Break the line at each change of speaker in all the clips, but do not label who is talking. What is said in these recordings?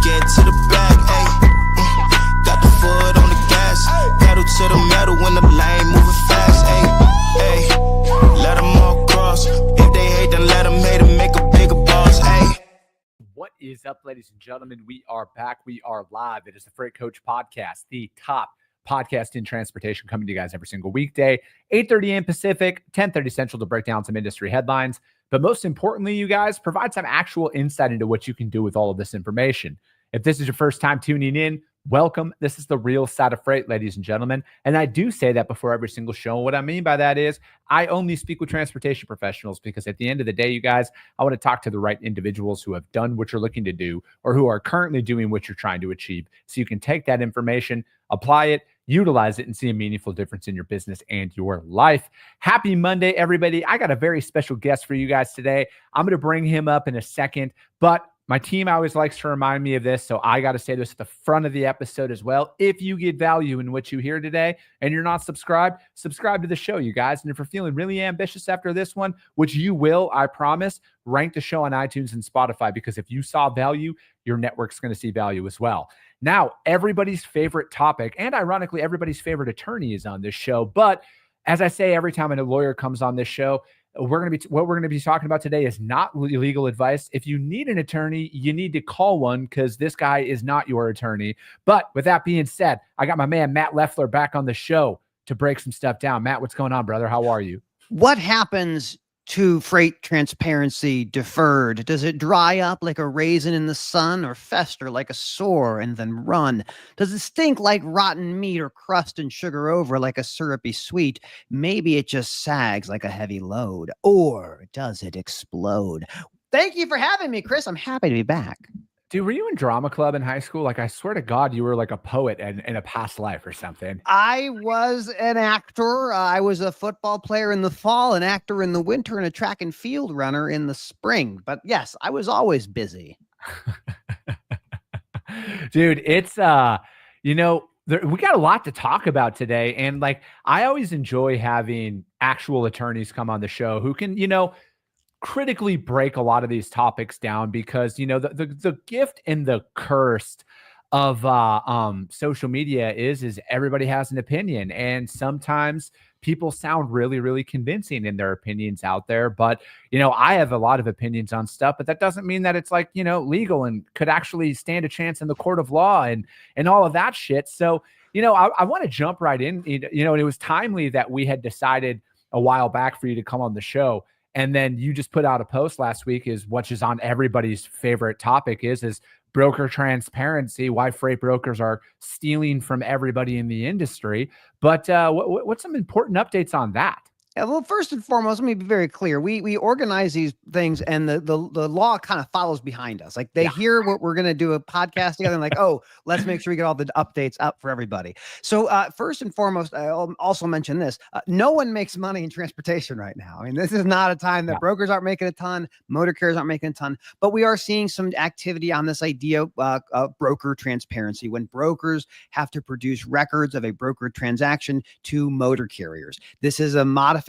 get to the bag, ayy. Got the foot on the gas, pedal to the metal when the lane moving fast, ayy. Let them all cross. If they hate, then let them hate and make a bigger boss, ayy.
What is up, ladies and gentlemen? We are back. We are live. It is the Freight Coach Podcast, the top podcast in transportation, coming to you guys every single weekday, 8:30 a.m. Pacific, 10:30 Central, to break down some industry headlines. But most importantly, you guys, provide some actual insight into what you can do with all of this information. If this is your first time tuning in, welcome. This is the real side of freight, ladies and gentlemen. And I do say that before every single show. What I mean by that is I only speak with transportation professionals, because at the end of the day, you guys, I want to talk to the right individuals who have done what you're looking to do or who are currently doing what you're trying to achieve. So you can take that information, apply it, utilize it, and see a meaningful difference in your business and your life. Happy Monday, everybody. I got a very special guest for you guys today. I'm going to bring him up in a second, but my team always likes to remind me of this, so I got to say this at the front of the episode as well. If you get value in what you hear today and you're not subscribed, subscribe to the show, you guys. And if you're feeling really ambitious after this one, which you will, I promise, rank the show on iTunes and Spotify, because if you saw value, your network's going to see value as well. Now, everybody's favorite topic, and ironically, everybody's favorite attorney is on this show. But as I say every time a lawyer comes on this show, what we're going to be talking about today is not legal advice. If you need an attorney, you need to call one, because this guy is not your attorney. But with that being said, I got my man Matt Leffler back on the show to break some stuff down. Matt, what's going on, brother? How are you?
What happens to freight transparency deferred? Does it dry up like a raisin in the sun, or fester like a sore and then run? Does it stink like rotten meat, or crust and sugar over like a syrupy sweet? Maybe it just sags like a heavy load. Or does it explode? Thank you for having me, Chris. I'm happy to be back.
Dude, were you in drama club in high school? Like, I swear to God, you were like a poet in a past life or something.
I was an actor. I was a football player in the fall, an actor in the winter, and a track and field runner in the spring. But yes, I was always busy.
Dude, it's, we got a lot to talk about today. And like, I always enjoy having actual attorneys come on the show who can, critically break a lot of these topics down, because the gift and the curse of social media is everybody has an opinion, and sometimes people sound really, really convincing in their opinions out there. But I have a lot of opinions on stuff, but that doesn't mean that it's like legal and could actually stand a chance in the court of law and all of that shit. So I want to jump right in. And it was timely that we had decided a while back for you to come on the show. And then you just put out a post last week, which is on everybody's favorite topic, is broker transparency, why freight brokers are stealing from everybody in the industry. But what's some important updates on that?
Yeah, well, first and foremost, let me be very clear. We organize these things, and the law kind of follows behind us. Like, they hear what we're going to do a podcast together, and like, oh, let's make sure we get all the updates up for everybody. So first and foremost, I'll also mention this. No one makes money in transportation right now. I mean, this is not a time that brokers aren't making a ton, motor carriers aren't making a ton, but we are seeing some activity on this idea of broker transparency, when brokers have to produce records of a broker transaction to motor carriers. This is a modification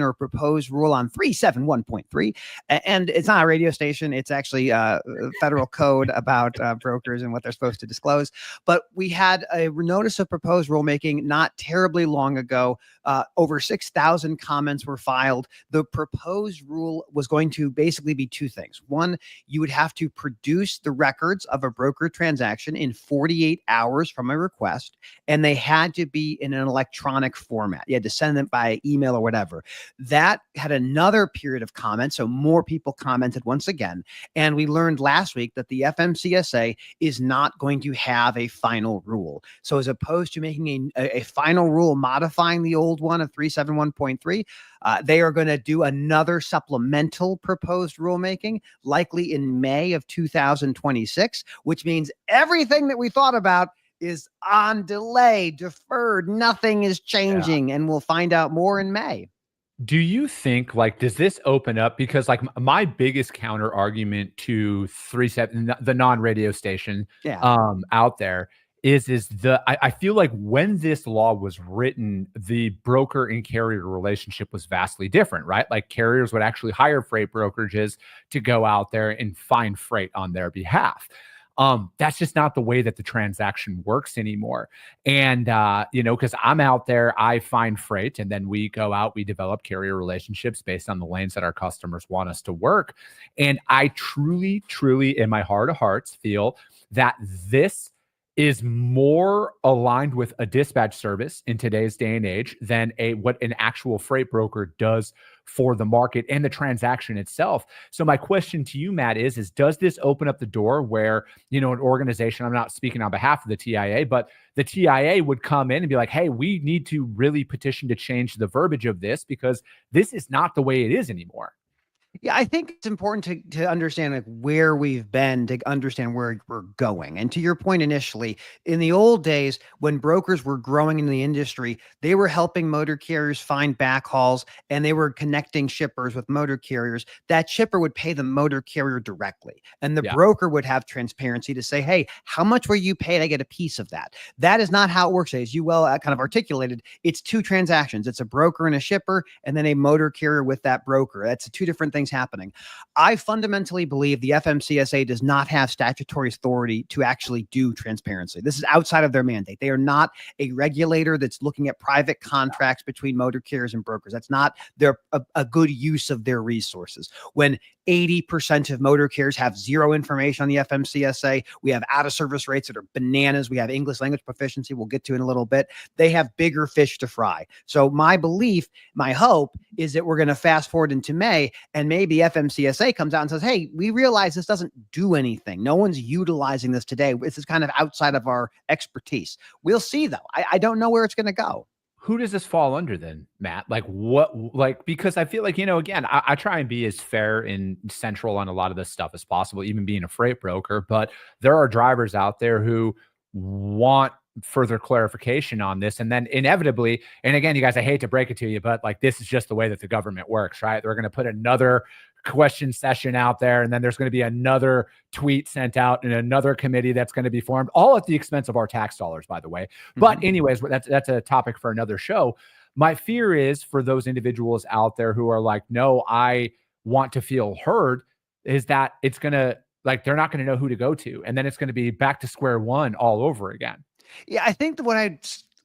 or proposed rule on 371.3, and it's not a radio station. It's actually federal code about brokers and what they're supposed to disclose. But we had a notice of proposed rulemaking not terribly long ago. Over 6,000 comments were filed. The proposed rule was going to basically be two things. One, you would have to produce the records of a broker transaction in 48 hours from a request, and they had to be in an electronic format. You had to send them by email or whatever. That had another period of comments, so more people commented once again. And we learned last week that the FMCSA is not going to have a final rule. So as opposed to making a final rule modifying the old one of 371.3, they are going to do another supplemental proposed rulemaking, likely in May of 2026, which means everything that we thought about is on delay, deferred. Nothing is changing, and we'll find out more in May.
Do you think, like, does this open up? Because like my biggest counter argument to 37, the non-radio station out there is I feel like when this law was written, the broker and carrier relationship was vastly different, right? Like, carriers would actually hire freight brokerages to go out there and find freight on their behalf. That's just not the way that the transaction works anymore. And, because I'm out there, I find freight, and then we go out, we develop carrier relationships based on the lanes that our customers want us to work. And I truly, truly, in my heart of hearts, feel that this is more aligned with a dispatch service in today's day and age than what an actual freight broker does for the market and the transaction itself. So my question to you, Matt, is does this open up the door where, an organization, I'm not speaking on behalf of the TIA, but the TIA would come in and be like, hey, we need to really petition to change the verbiage of this because this is not the way it is anymore.
Yeah, I think it's important to understand where we've been to understand where we're going. And to your point initially, in the old days, when brokers were growing in the industry, they were helping motor carriers find backhauls and they were connecting shippers with motor carriers. That shipper would pay the motor carrier directly. And the broker would have transparency to say, hey, how much were you paid? I get a piece of that. That is not how it works. As you well kind of articulated, it's two transactions. It's a broker and a shipper, and then a motor carrier with that broker. That's two different things happening. I fundamentally believe the FMCSA does not have statutory authority to actually do transparency. This is outside of their mandate. They are not a regulator that's looking at private contracts between motor carriers and brokers. That's not a good use of their resources. When 80% of motor carriers have zero information on the FMCSA, we have out of service rates that are bananas. We have English language proficiency we'll get to in a little bit. They have bigger fish to fry. So my belief, my hope is that we're going to fast forward into May and maybe FMCSA comes out and says, hey, we realize this doesn't do anything. No one's utilizing this today. This is kind of outside of our expertise. We'll see though. I don't know where it's going to go.
Who does this fall under then, Matt? Because I feel like, again, I try and be as fair and central on a lot of this stuff as possible, even being a freight broker, but there are drivers out there who want further clarification on this. And then inevitably, and again, you guys, I hate to break it to you, but this is just the way that the government works, right? They're going to put another question session out there, and then there's going to be another tweet sent out and another committee that's going to be formed, all at the expense of our tax dollars, by the way. But anyways, that's a topic for another show. My fear is for those individuals out there who are like, no, I want to feel heard, is that it's going to, they're not going to know who to go to. And then it's going to be back to square one all over again.
Yeah, I think that what I'd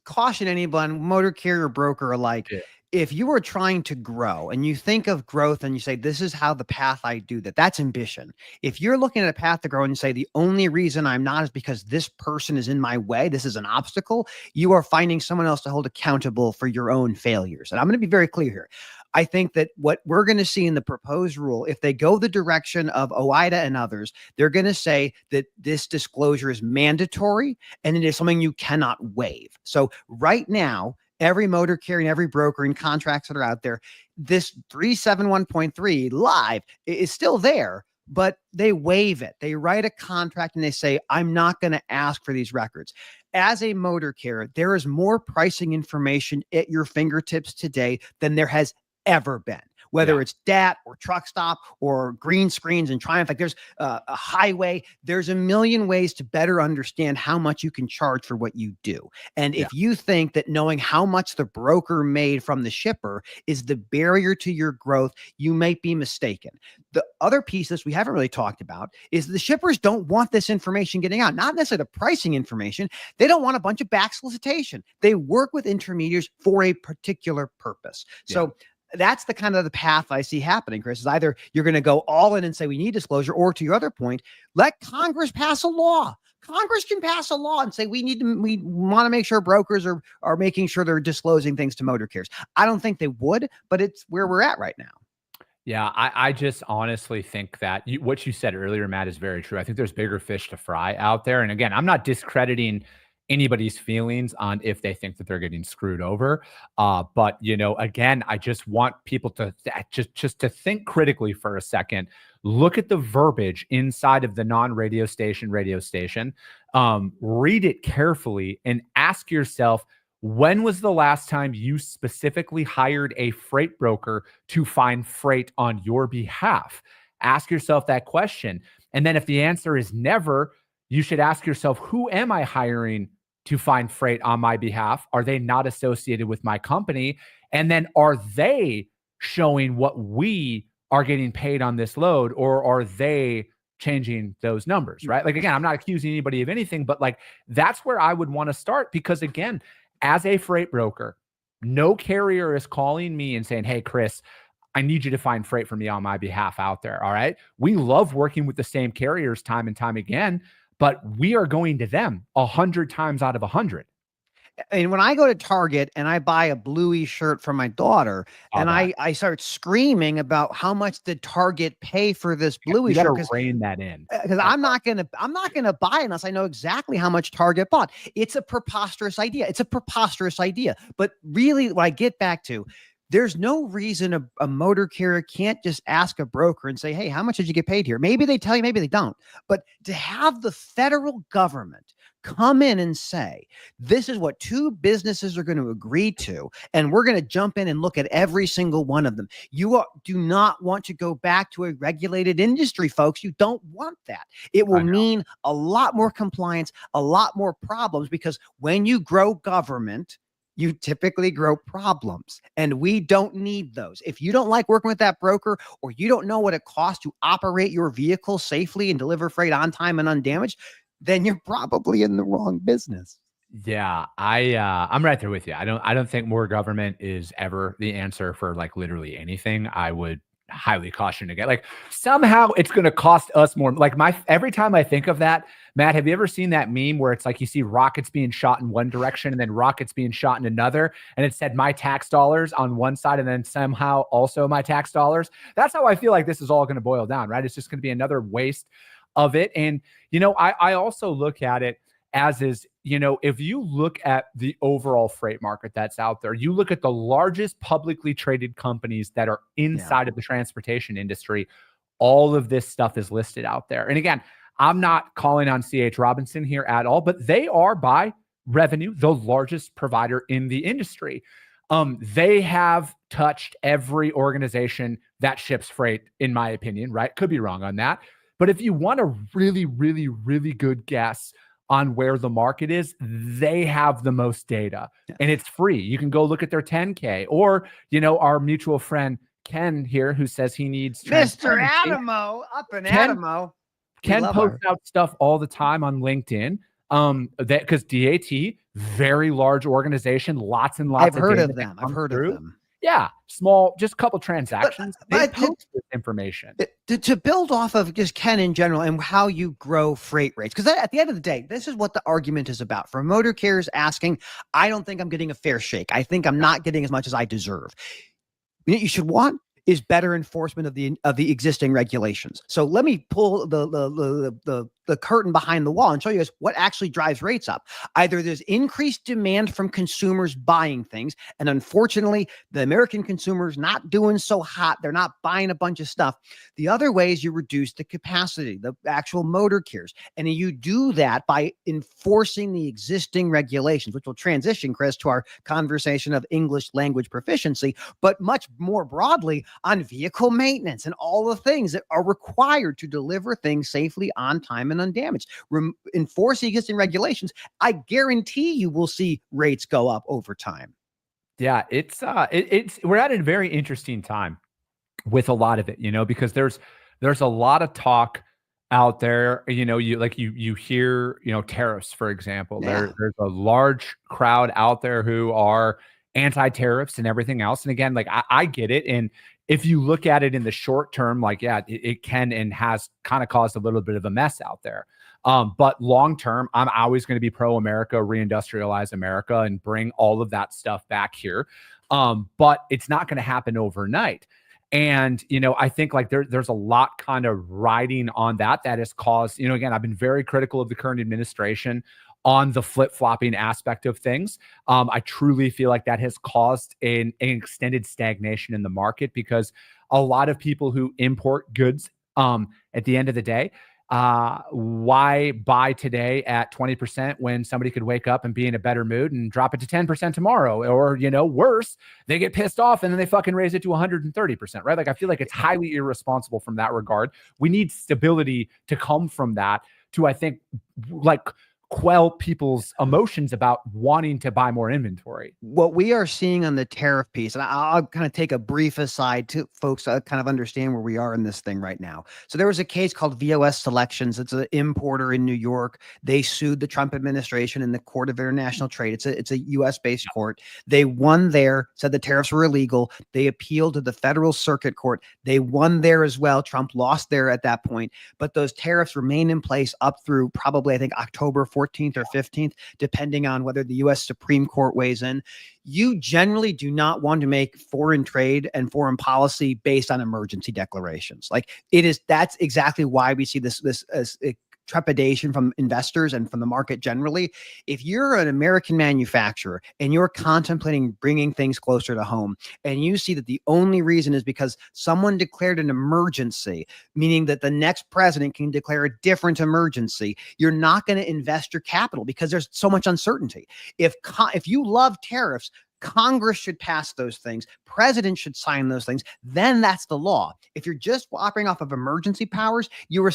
caution anyone, motor carrier broker alike, if you are trying to grow and you think of growth and you say, this is how the path I do that, that's ambition. If you're looking at a path to grow and you say, the only reason I'm not is because this person is in my way, this is an obstacle, you are finding someone else to hold accountable for your own failures. And I'm going to be very clear here. I think that what we're going to see in the proposed rule, if they go the direction of OIDA and others, they're going to say that this disclosure is mandatory and it is something you cannot waive. So right now, every motor carrier and every broker and contracts that are out there, this 371.3 live is still there, but they waive it. They write a contract and they say, I'm not going to ask for these records. As a motor carrier, there is more pricing information at your fingertips today than there has ever been. Whether it's DAT or truck stop or green screens and Triumph, there's a highway, there's a million ways to better understand how much you can charge for what you do. And if you think that knowing how much the broker made from the shipper is the barrier to your growth, you might be mistaken. The other piece that we haven't really talked about is the shippers don't want this information getting out, not necessarily the pricing information. They don't want a bunch of back solicitation. They work with intermediaries for a particular purpose. So that's the kind of the path I see happening, Chris, is either you're going to go all in and say we need disclosure, or to your other point, let Congress pass a law. Congress can pass a law and say we want to make sure brokers are making sure they're disclosing things to motor carriers. I don't think they would, but it's where we're at right now.
Yeah, I just honestly think that what you said earlier, Matt, is very true. I think there's bigger fish to fry out there. And again, I'm not discrediting anybody's feelings on if they think that they're getting screwed over. But, again, I just want people to just to think critically for a second. Look at the verbiage inside of the non-radio station radio station. Read it carefully and ask yourself, when was the last time you specifically hired a freight broker to find freight on your behalf? Ask yourself that question. And then if the answer is never, you should ask yourself, who am I hiring to find freight on my behalf? Are they not associated with my company? And then are they showing what we are getting paid on this load, or are they changing those numbers, right? Like, again, I'm not accusing anybody of anything, but like, that's where I would want to start, because again, as a freight broker, no carrier is calling me and saying, hey, Chris, I need you to find freight for me on my behalf out there. All right. We love working with the same carriers time and time again, but we are going to them 100 times out of 100.
And when I go to Target and I buy a Bluey shirt for my daughter, and I start screaming about how much did Target pay for this Bluey shirt,
because rein that in,
because I'm not gonna buy it unless I know exactly how much Target bought. It's a preposterous idea. But really, what I get back to, there's no reason a motor carrier can't just ask a broker and say, hey, how much did you get paid here? Maybe they tell you, maybe they don't. But to have the federal government come in and say, this is what two businesses are going to agree to, and we're going to jump in and look at every single one of them. You do not want to go back to a regulated industry, folks. You don't want that. It will mean a lot more compliance, a lot more problems, because when you grow government, you typically grow problems, and we don't need those. If you don't like working with that broker, or you don't know what it costs to operate your vehicle safely and deliver freight on time and undamaged, then you're probably in the wrong business.
Yeah, I'm right there with you. I don't think more government is ever the answer for like literally anything. I would highly caution again. Like, somehow it's going to cost us more. Like, every time I think of that, Matt, have you ever seen that meme where it's like you see rockets being shot in one direction and then rockets being shot in another, and it said my tax dollars on one side and then somehow also my tax dollars? That's how I feel like this is all going to boil down, right? It's just going to be another waste of it. And, I also look at it as is, if you look at the overall freight market that's out there, you look at the largest publicly traded companies that are inside of the transportation industry, all of this stuff is listed out there. And again, I'm not calling on C.H. Robinson here at all, but they are by revenue the largest provider in the industry. They have touched every organization that ships freight, in my opinion, right? Could be wrong on that. But if you want a really, really, really good guess on where the market is, they have the most data, and it's free. You can go look at their 10K, or, our mutual friend Ken here, who says he needs
Mr. Adamo up in Adamo.
Ken posts out stuff all the time on LinkedIn. Because DAT, very large organization, lots and lots.
I've heard of them.
Yeah, small, just a couple transactions. They post this information.
To build off of just Ken in general and how you grow freight rates, because at the end of the day, this is what the argument is about. For motor carriers asking, I don't think I'm getting a fair shake. I think I'm not getting as much as I deserve. What you should want is better enforcement of the existing regulations. So let me pull the curtain behind the wall and show you guys what actually drives rates up. Either there's increased demand from consumers buying things, and unfortunately, the American consumer's not doing so hot. They're not buying a bunch of stuff. The other way is you reduce the capacity, the actual motor carriers. And you do that by enforcing the existing regulations, which will transition, Chris, to our conversation of English language proficiency, but much more broadly on vehicle maintenance and all the things that are required to deliver things safely, on time, and undamaged. Enforce the existing regulations. I guarantee you will see rates go up over time.
Yeah, we're at a very interesting time with a lot of it, because there's a lot of talk out there. You hear, tariffs, for example. There's a large crowd out there who are anti-tariffs and everything else. And again, like, I get it. And if you look at it in the short term, like, it can and has kind of caused a little bit of a mess out there. But long term, I'm always going to be pro-America, reindustrialize America, and bring all of that stuff back here. But it's not going to happen overnight. And, I think like there's a lot kind of riding on that has caused, again, I've been very critical of the current administration on the flip-flopping aspect of things. I truly feel like that has caused an extended stagnation in the market, because a lot of people who import goods, at the end of the day, why buy today at 20% when somebody could wake up and be in a better mood and drop it to 10% tomorrow? Or, worse, they get pissed off and then they fucking raise it to 130%, right? Like, I feel like it's highly irresponsible from that regard. We need stability to come from that to, I think, like, quell people's emotions about wanting to buy more inventory.
What we are seeing on the tariff piece, and I'll kind of take a brief aside to folks kind of understand where we are in this thing right now. So there was a case called VOS Selections. It's an importer in New York. They sued the Trump administration in the Court of International Trade. It's a U.S. based court. They won there, said the tariffs were illegal. They appealed to the Federal Circuit Court. They won there as well. Trump lost there at that point, but those tariffs remain in place up through probably, I think, October 14th or 15th, depending on whether the U.S. Supreme Court weighs in. You generally do not want to make foreign trade and foreign policy based on emergency declarations. Like that's exactly why we see this trepidation from investors and from the market generally. If you're an American manufacturer and you're contemplating bringing things closer to home, and you see that the only reason is because someone declared an emergency, meaning that the next president can declare a different emergency, you're not going to invest your capital because there's so much uncertainty. If you love tariffs, Congress should pass those things. President should sign those things. Then that's the law. If you're just operating off of emergency powers, you're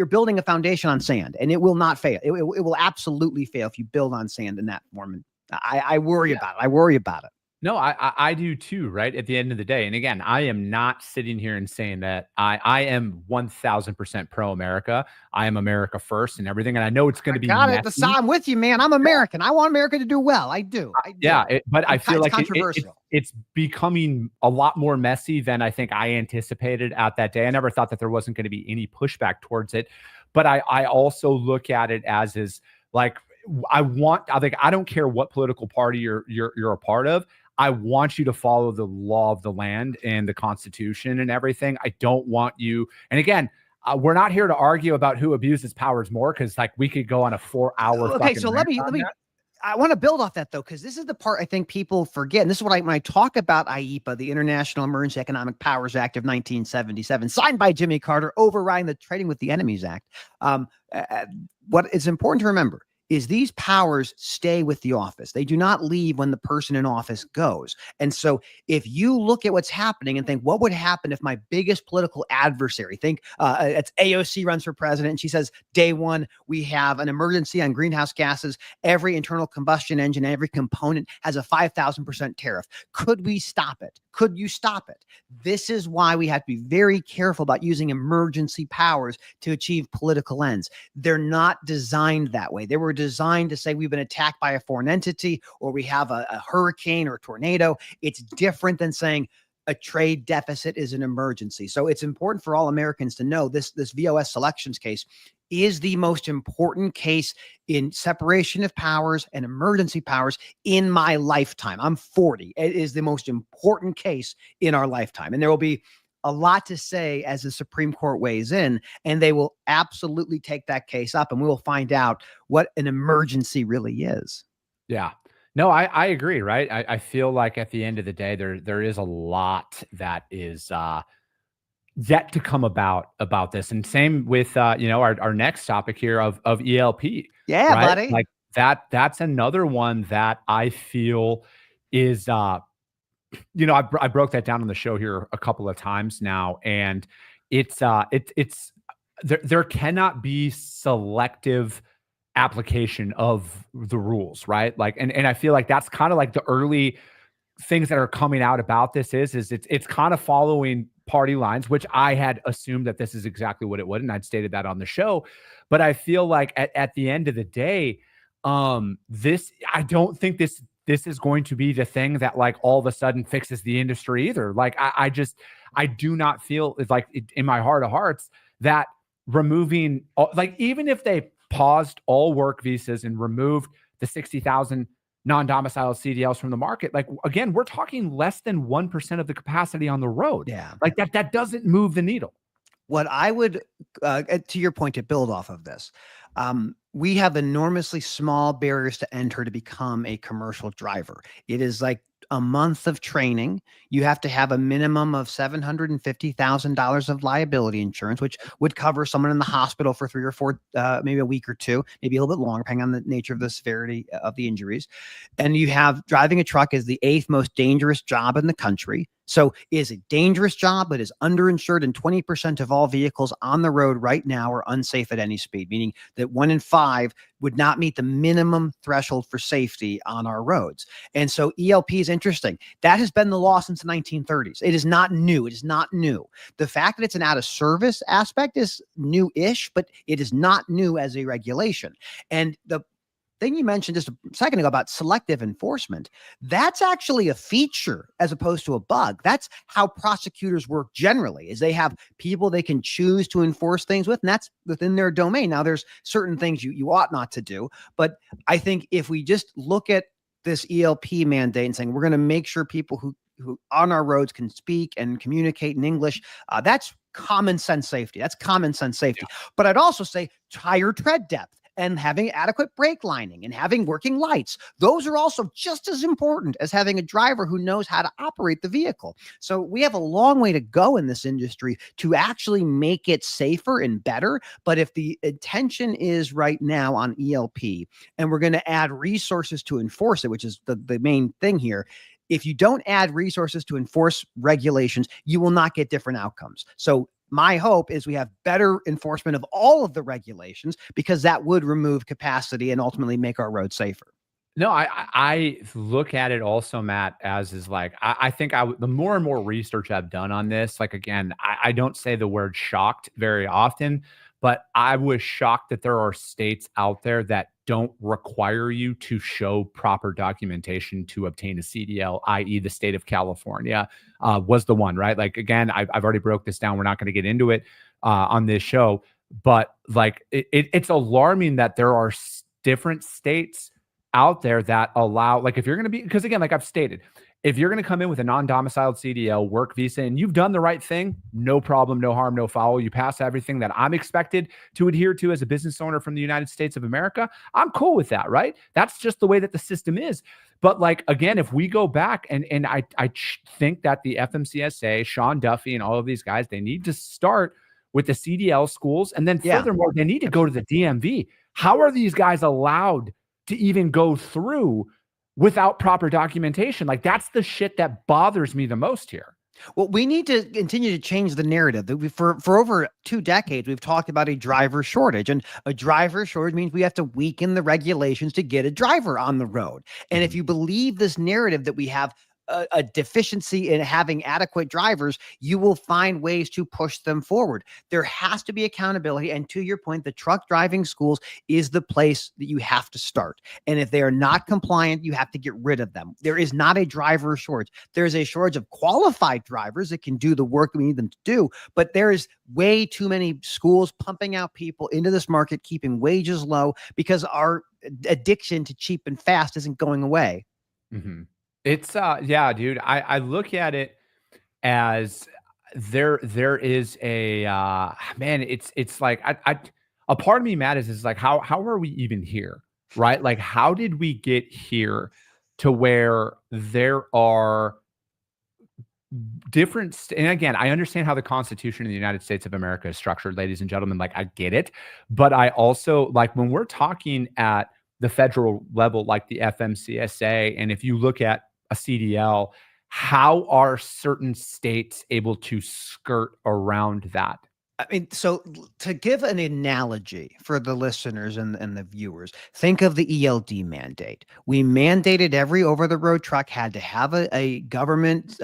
building a foundation on sand, and it will not fail. It will absolutely fail if you build on sand in that form. And I worry about it. I worry about it.
No, I do too, right? At the end of the day. And again, I am not sitting here and saying that I am 1000% pro-America. I am America first and everything. And I know it's going to be messy.
I'm with you, man. I'm American. I want America to do well. I do.
Yeah, but I feel like
controversial.
It's becoming a lot more messy than I think I anticipated at that day. I never thought that there wasn't going to be any pushback towards it. But I also look at it as like, I think I don't care what political party you're a part of. I want you to follow the law of the land and the Constitution and everything. I don't want you. And again, we're not here to argue about who abuses powers more, because like we could go on a 4-hour.
Okay, so let me. I want to build off that though, because this is the part I think people forget. And this is what when I talk about IEPA, the International Emergency Economic Powers Act of 1977, signed by Jimmy Carter, overriding the Trading with the Enemies Act. What is important to remember is these powers stay with the office. They do not leave when the person in office goes. And so if you look at what's happening and think, what would happen if my biggest political adversary, it's AOC runs for president, and she says, day one, we have an emergency on greenhouse gases. Every internal combustion engine, every component has a 5,000% tariff. Could we stop it? Could you stop it? This is why we have to be very careful about using emergency powers to achieve political ends. They're not designed that way. They were designed to say we've been attacked by a foreign entity, or we have a hurricane or a tornado. It's different than saying a trade deficit is an emergency. So it's important for all Americans to know this VOS Selections case is the most important case in separation of powers and emergency powers in my lifetime. I'm 40. It is the most important case in our lifetime. And there will be a lot to say as the Supreme Court weighs in, and they will absolutely take that case up, and we will find out what an emergency really is.
Yeah. No, I agree, right? I feel like at the end of the day, there is a lot that is yet to come about this. And same with our next topic here of ELP.
Yeah,
right?
buddy.
Like that's another one that I feel is I broke that down on the show here a couple of times now, and it's there cannot be selective application of the rules, right? Like, and I feel like that's kind of like the early things that are coming out about this is it's kind of following party lines, which I had assumed that this is exactly what it would, and I'd stated that on the show. But I feel like at the end of the day, I don't think this is going to be the thing that like all of a sudden fixes the industry either. Like I do not feel it's like in my heart of hearts that removing, like, even if they paused all work visas and removed the 60,000 non-domiciled CDLs from the market, like, again, we're talking less than 1% of the capacity on the road.
Yeah.
Like that doesn't move the needle.
What I would, to your point, to build off of this, we have enormously small barriers to enter to become a commercial driver. It is like a month of training. You have to have a minimum of $750,000 of liability insurance, which would cover someone in the hospital for 3 or 4, maybe a week or 2, maybe a little bit longer, depending on the nature of the severity of the injuries. And you have driving a truck is the 8th most dangerous job in the country. So is a dangerous job, but is underinsured, and 20% of all vehicles on the road right now are unsafe at any speed, meaning that 1 in 5 would not meet the minimum threshold for safety on our roads. And so ELP is interesting. That has been the law since the 1930s. It is not new. It is not new. The fact that it's an out of service aspect is new-ish, but it is not new as a regulation. And the thing you mentioned just a second ago about selective enforcement, that's actually a feature as opposed to a bug. That's how prosecutors work generally, is they have people they can choose to enforce things with, and that's within their domain. Now, there's certain things you ought not to do, but I think if we just look at this ELP mandate and saying we're going to make sure people who on our roads can speak and communicate in English, that's common sense safety. That's common sense safety. Yeah. But I'd also say tire tread depth and having adequate brake lining and having working lights. Those are also just as important as having a driver who knows how to operate the vehicle. So we have a long way to go in this industry to actually make it safer and better. But if the intention is right now on ELP and we're going to add resources to enforce it, which is the main thing here, if you don't add resources to enforce regulations, you will not get different outcomes. So my hope is we have better enforcement of all of the regulations, because that would remove capacity and ultimately make our roads safer.
No, I look at it also, Matt, as is like, I think the more and more research I've done on this, like, again, I don't say the word shocked very often, but I was shocked that there are states out there that don't require you to show proper documentation to obtain a CDL, i.e. the state of California was the one, right? Like, again, I've already broke this down. We're not going to get into it on this show, but like it's alarming that there are different states out there that allow, like, if you're going to be, because again, like I've stated, if you're going to come in with a non-domiciled CDL work visa and you've done the right thing, no problem, no harm, no foul. You pass everything that I'm expected to adhere to as a business owner from the United States of America. I'm cool with that, right? That's just the way that the system is. But like, again, if we go back and I think that the FMCSA, Sean Duffy and all of these guys, they need to start with the CDL schools. And then furthermore, they need to go to the DMV. How are these guys allowed to even go through without proper documentation? Like, that's the shit that bothers me the most here.
Well, we need to continue to change the narrative. For over 2 decades, we've talked about a driver shortage, and a driver shortage means we have to weaken the regulations to get a driver on the road. And if you believe this narrative that we have a deficiency in having adequate drivers, you will find ways to push them forward. There has to be accountability. And to your point, the truck driving schools is the place that you have to start. And if they are not compliant, you have to get rid of them. There is not a driver shortage. There's a shortage of qualified drivers that can do the work we need them to do. But there is way too many schools pumping out people into this market, keeping wages low, because our addiction to cheap and fast isn't going away.
Mm-hmm. It's yeah, dude. I look at it as there is a man. It's like a part of me, Matt, is like how are we even here, right? Like, how did we get here to where there are different and again, I understand how the Constitution of the United States of America is structured, ladies and gentlemen. Like, I get it, but I also, like, when we're talking at the federal level, like the FMCSA, and if you look at a CDL, how are certain states able to skirt around that?
I mean, so to give an analogy for the listeners and the viewers, think of the ELD mandate. We mandated every over-the-road truck had to have a government,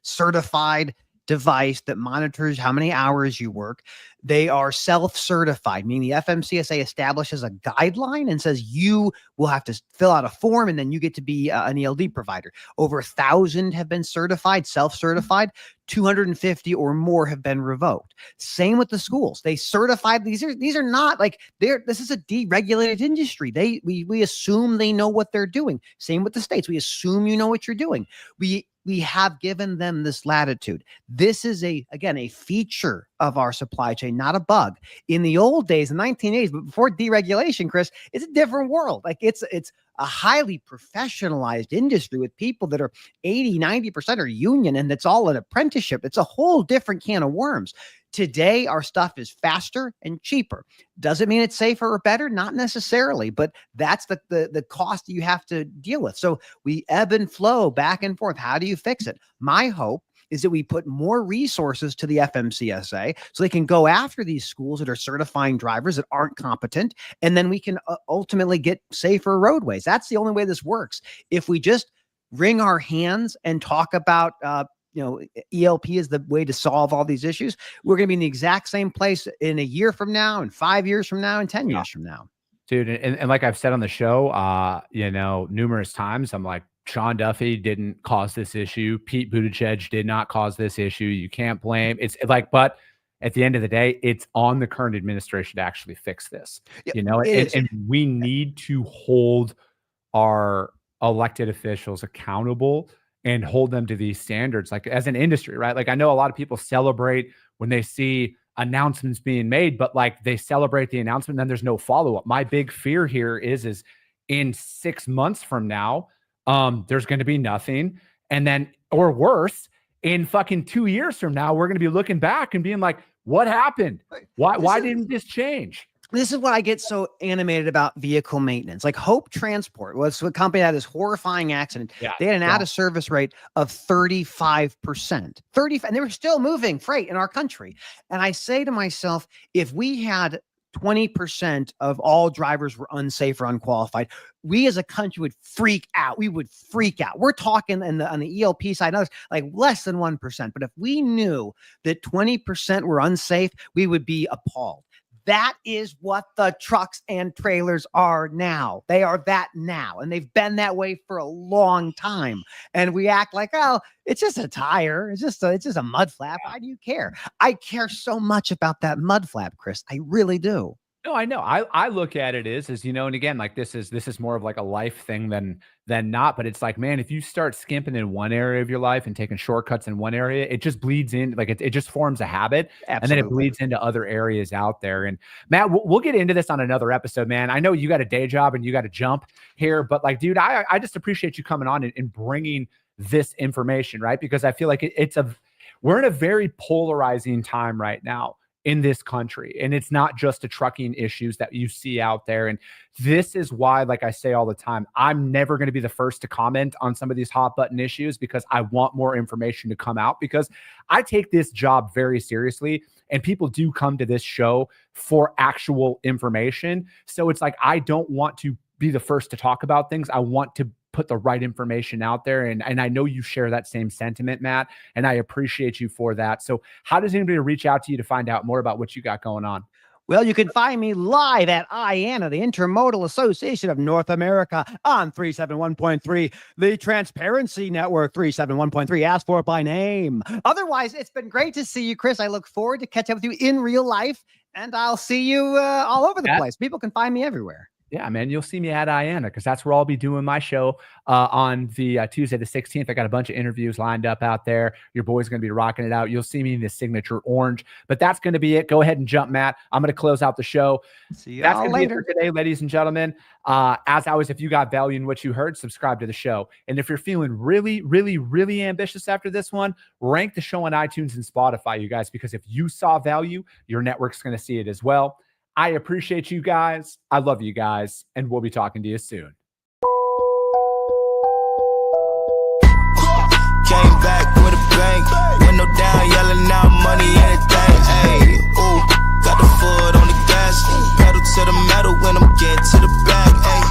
certified device that monitors how many hours you work. They are self-certified, meaning the FMCSA establishes a guideline and says you will have to fill out a form and then you get to be an ELD provider. Over 1,000 have been certified, self-certified. 250 or more have been revoked. Same with the schools. They certified. These are not like this is a deregulated industry. We assume they know what they're doing. Same with the states. We assume you know what you're doing. We have given them this latitude. This is a feature of our supply chain, not a bug. In the old days, the 1980s, but before deregulation, Chris, it's a different world. Like, it's a highly professionalized industry with people that are 80, 90% are union, and it's all an apprenticeship. It's a whole different can of worms. Today, our stuff is faster and cheaper. Does it mean it's safer or better? Not necessarily, but that's the cost you have to deal with. So we ebb and flow back and forth. How do you fix it? My hope is that we put more resources to the FMCSA so they can go after these schools that are certifying drivers that aren't competent. And then we can ultimately get safer roadways. That's the only way this works. If we just wring our hands and talk about, ELP is the way to solve all these issues, we're going to be in the exact same place in a year from now, and 5 years from now, and 10 years from now.
Dude, and like I've said on the show, numerous times, I'm like, Sean Duffy didn't cause this issue. Pete Buttigieg did not cause this issue. You can't blame. It's like, but at the end of the day, it's on the current administration to actually fix this. And we need to hold our elected officials accountable and hold them to these standards, like as an industry, right? Like I know a lot of people celebrate when they see announcements being made, but like they celebrate the announcement, then there's no follow-up. My big fear here is in 6 months from now, there's going to be nothing. And then, or worse, in fucking 2 years from now, we're going to be looking back and being like, what happened? Why didn't this change?
This is what I get so animated about vehicle maintenance. Like Hope Transport was a company that had this horrifying accident.
Yeah,
they had an out of service rate of 35%. And they were still moving freight in our country. And I say to myself, if we had 20% of all drivers were unsafe or unqualified, we as a country would freak out. We would freak out. We're talking on the ELP side, and others, like less than 1%. But if we knew that 20% were unsafe, we would be appalled. That is what the trucks and trailers are now. They are that now. And they've been that way for a long time. And we act like, oh, it's just a tire. It's just a mud flap. Why do you care? I care so much about that mud flap, Chris. I really do.
No, I know. I look at it as and again, like this is more of like a life thing than not. But it's like, man, if you start skimping in one area of your life and taking shortcuts in one area, it just bleeds in. Like it just forms a habit.
Absolutely.
And then it bleeds into other areas out there. And Matt, we'll get into this on another episode, man. I know you got a day job and you got to jump here, but like, dude, I just appreciate you coming on and bringing this information, right? Because I feel like we're in a very polarizing time right now in this country. And it's not just the trucking issues that you see out there. And this is why, like I say all the time, I'm never going to be the first to comment on some of these hot button issues, because I want more information to come out, because I take this job very seriously and people do come to this show for actual information. So it's like, I don't want to be the first to talk about things. I want to put the right information out there. And I know you share that same sentiment, Matt, and I appreciate you for that. So how does anybody reach out to you to find out more about what you got going on?
Well, you can find me live at IANA, the Intermodal Association of North America, on 371.3, the Transparency Network, 371.3. Ask for it by name. Otherwise, it's been great to see you, Chris. I look forward to catching up with you in real life, and I'll see you all over the place. People can find me everywhere.
Yeah, man, you'll see me at IANA, because that's where I'll be doing my show on the Tuesday the 16th. I got a bunch of interviews lined up out there. Your boy's going to be rocking it out. You'll see me in the signature orange. But that's going to be it. Go ahead and jump, Matt. I'm going to close out the show.
See you all later
today, ladies and gentlemen. As always, if you got value in what you heard, subscribe to the show. And if you're feeling really, really, really ambitious after this one, rank the show on iTunes and Spotify, you guys, because if you saw value, your network's going to see it as well. I appreciate you guys. I love you guys. And we'll be talking to you soon.
Came back with a bang. Window down, yelling out money, anything. Hey, ooh, got the foot on the gas. Pedal to the metal when I'm getting to the back. Hey.